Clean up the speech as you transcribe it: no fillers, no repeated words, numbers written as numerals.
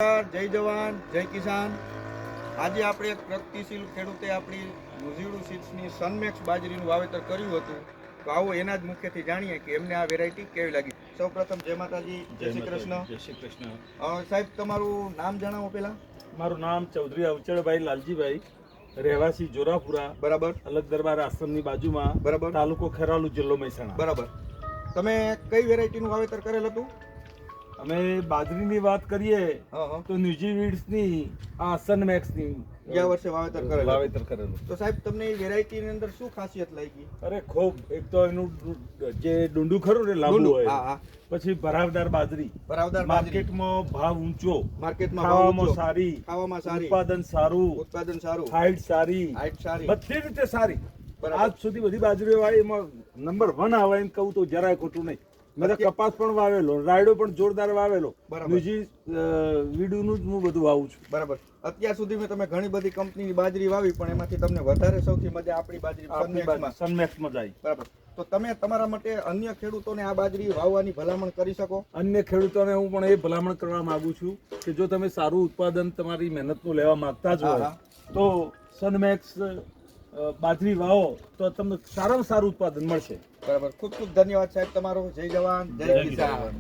જય જવાન જય કિસાન। આજે આપણે એક પ્રગતિશીલ ખેડૂતે આપણી નુઝીડુ સીડ્સની સનમેક્સ બાજરીનું વાવેતર કર્યું હતું। તો આવો એના જ મુખ્યથી જાણીએ કે એમને આ વેરાયટી કેવી લાગી। સૌપ્રથમ જય માતાજી, જય શ્રી કૃષ્ણ। જય શ્રી કૃષ્ણ। સાહેબ તમારું નામ જણાવો પહેલા। મારું નામ ચૌધરી અવચળભાઈ લાલજીભાઈ, રહેવાસી જોરાપુરા, બરાબર અલગ દરબાર આશ્રમની બાજુમાં, બરાબર, તાલુકો ખેરાલુ, જિલ્લો મહેસાણા। બરાબર। તમે કઈ વેરાયટીનું વાવેતર કરેલ હતું? અમે બાજરીની વાત કરીએ તો ન્યુઝીવીડ્સની આ સનમેક્સની ગયા વર્ષે વાવેતર કરેલું। કરેલું। તો સાહેબ તમને એ વેરાયટીની અંદર શું ખાસિયત લાગી? અરે ખૂબ, એક તો એનું જે ડુંડું ખરું ને લાંબુ હોય, હા, પછી ભરાવદાર બાજરી, બરાબર, માર્કેટમાં ભાવ ઊંચો, માર્કેટમાં ખાવામાં સારી, ઉત્પાદન સારું, હાઈટ સારી, બધી રીતે સારી। આજ સુધી બધી બાજરીઓ વાળી એમાં નંબર 1 આવે એમ કહું તો જરાય ખોટું નહીં। મેં કપાસ પણ વાવેલો, રાયડો પણ જોરદાર વાવેલો, વીડુનું જ હું બધું વાવું છું। બરાબર। અત્યાર સુધી તમે ઘણી બધી કંપનીની બાજરી વાવી, પણ એમાંથી તમને વધારે સૌથી મજા આપણી બાજરી સનમેક્સમાં જ આવી। બરાબર। તો તમે તમારા માટે અન્ય ખેડૂતોને આ બાજરી વાવવાની ભલામણ કરી શકો? અન્ય ખેડૂતોને હું પણ એ ભલામણ કરવા માંગુ છું કે જો તમે સારું ઉત્પાદન તમારી મહેનતનું લેવા માંગતા જ હોય તો સનમેક્સ બાજરી વાવો તો તમને સારામાં સારું ઉત્પાદન મળશે। બરાબર। ખૂબ ખૂબ ધન્યવાદ સાહેબ તમારો। જય જવાન જય કિસાન।